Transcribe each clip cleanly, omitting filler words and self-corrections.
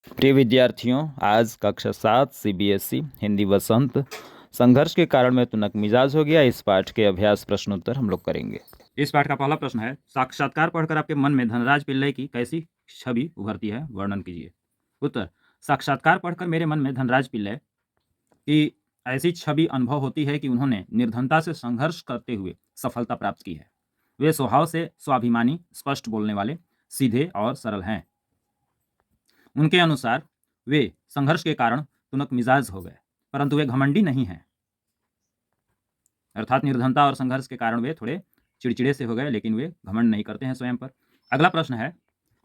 प्रिय विद्यार्थियों, आज कक्षा 7 सीबीएसई हिंदी वसंत संघर्ष के कारण मैं तुनक मिजाज हो गया। इस पाठ के अभ्यास प्रश्नोत्तर हम लोग करेंगे। इस पाठ का पहला प्रश्न है, साक्षात्कार पढ़कर आपके मन में धनराज पिल्लई की कैसी छवि उभरती है, वर्णन कीजिए। उत्तर, साक्षात्कार पढ़कर मेरे मन में धनराज पिल्लई की ऐसी छवि अनुभव होती है कि उन्होंने निर्धनता से संघर्ष करते हुए सफलता प्राप्त की है। वे स्वभाव से स्वाभिमानी, स्पष्ट बोलने वाले, सीधे और सरल हैं। उनके अनुसार वे संघर्ष के कारण तुनक मिजाज हो गए, परंतु वे घमंडी नहीं हैं। अर्थात निर्धनता और संघर्ष के कारण वे थोड़े चिड़चिड़े से हो गए, लेकिन वे घमंड नहीं करते हैं स्वयं पर। अगला प्रश्न है,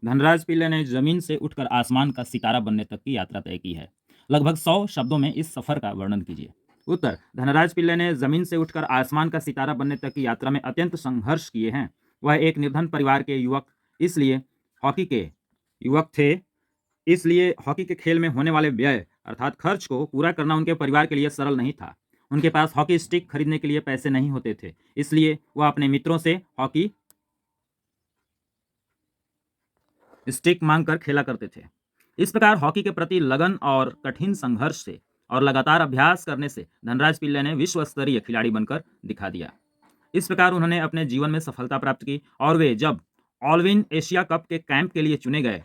धनराज पिल्लई ने जमीन से उठकर आसमान का सितारा बनने तक की यात्रा तय की है। लगभग 100 शब्दों में इस सफर का वर्णन कीजिए। उत्तर, धनराज पिल्लई ने जमीन से उठकर आसमान का सितारा बनने तक की यात्रा में अत्यंत संघर्ष किए हैं। वह एक निर्धन परिवार के युवक इसलिए हॉकी के युवक थे इसलिए हॉकी के खेल में होने वाले व्यय अर्थात खर्च को पूरा करना उनके परिवार के लिए सरल नहीं था। उनके पास हॉकी स्टिक खरीदने के लिए पैसे नहीं होते थे, इसलिए वह अपने मित्रों से हॉकी स्टिक मांगकर खेला करते थे। इस प्रकार हॉकी के प्रति लगन और कठिन संघर्ष से और लगातार अभ्यास करने से धनराज पिल्लई ने विश्व स्तरीय खिलाड़ी बनकर दिखा दिया। इस प्रकार उन्होंने अपने जीवन में सफलता प्राप्त की और वे जब ऑलविन एशिया कप के कैंप के लिए चुने गए,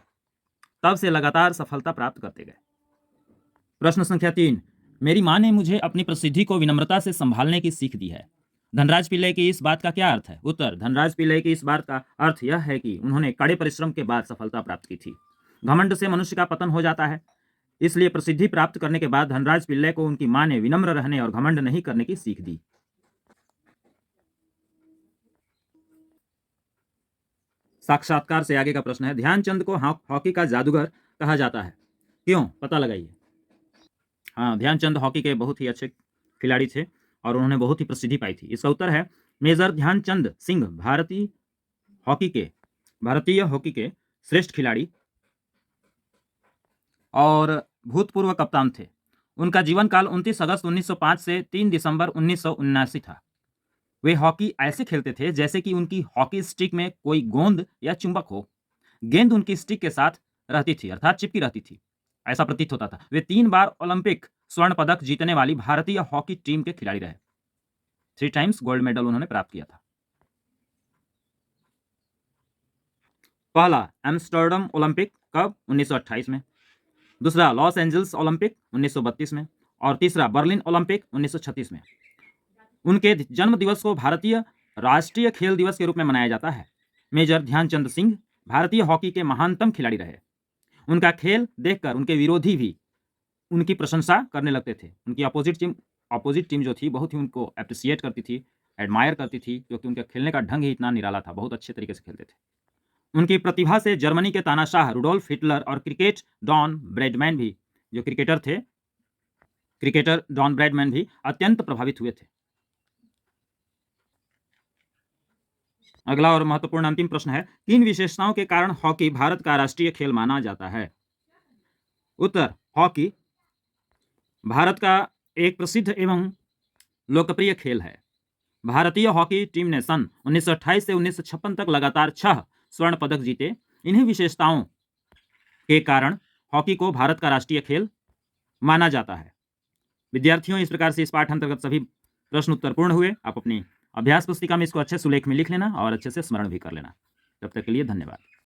तब से लगातार सफलता प्राप्त करते गए। प्रश्न संख्या 3, मेरी मां ने मुझे अपनी प्रसिद्धि को विनम्रता से संभालने की सीख दी है। धनराज पिल्लई की इस बात का क्या अर्थ है? उत्तर, धनराज पिल्लई की इस बात का अर्थ यह है कि उन्होंने कड़े परिश्रम के बाद सफलता प्राप्त की थी। घमंड से मनुष्य का पतन हो जाता है, इसलिए प्रसिद्धि प्राप्त करने के बाद धनराज पिल्लई को उनकी मां ने विनम्र रहने और घमंड नहीं करने की सीख दी। साक्षात्कार से आगे का प्रश्न है, ध्यानचंद को हॉकी का जादूगर कहा जाता है, क्यों? पता लगाइए। हाँ, ध्यानचंद हॉकी के बहुत ही अच्छे खिलाड़ी थे और उन्होंने बहुत ही प्रसिद्धि पाई थी। इसका उत्तर है, मेजर ध्यानचंद सिंह भारतीय हॉकी के श्रेष्ठ खिलाड़ी और भूतपूर्व कप्तान थे। उनका जीवन काल 29 अगस्त 1905 से 3 दिसंबर 1979 था। वे हॉकी ऐसे खेलते थे जैसे कि उनकी हॉकी स्टिक में कोई गोंद या चुंबक हो। गेंद उनकी स्टिक के साथ रहती थी, अर्थात चिपकी रहती थी, ऐसा प्रतीत होता था। वे 3 बार ओलंपिक स्वर्ण पदक जीतने वाली भारतीय हॉकी टीम के खिलाड़ी रहे। 3 टाइम्स गोल्ड मेडल उन्होंने प्राप्त किया था। पहला एम्स्टर्डम ओलंपिक कब? 1928 में। दूसरा लॉस एंजल्स ओलंपिक 1932 में और तीसरा बर्लिन ओलंपिक 1936 में। उनके जन्म दिवस को भारतीय राष्ट्रीय खेल दिवस के रूप में मनाया जाता है। मेजर ध्यानचंद सिंह भारतीय हॉकी के महानतम खिलाड़ी रहे। उनका खेल देखकर उनके विरोधी भी उनकी प्रशंसा करने लगते थे। उनकी अपोजिट टीम जो थी बहुत ही उनको अप्रिसिएट करती थी, एडमायर करती थी, क्योंकि उनके खेलने का ढंग ही इतना निराला था, बहुत अच्छे तरीके से खेलते थे। उनकी प्रतिभा से जर्मनी के तानाशाह रुडोल्फ हिटलर और क्रिकेटर डॉन ब्रैडमैन भी अत्यंत प्रभावित हुए थे। अगला और महत्वपूर्ण अंतिम प्रश्न है, किन विशेषताओं के कारण हॉकी भारत का राष्ट्रीय खेल माना जाता है? उत्तर, हॉकी भारत का एक प्रसिद्ध एवं लोकप्रिय खेल है। भारतीय हॉकी टीम ने सन 1928 से 1956 तक लगातार 6 स्वर्ण पदक जीते। इन्हीं विशेषताओं के कारण हॉकी को भारत का राष्ट्रीय खेल माना जाता है। विद्यार्थियों, इस प्रकार से इस पाठ अंतर्गत सभी प्रश्न उत्तर पूर्ण हुए। आप अपनी अभ्यास पुस्तिका में इसको अच्छे सुलेख में लिख लेना और अच्छे से स्मरण भी कर लेना। तब तक के लिए धन्यवाद।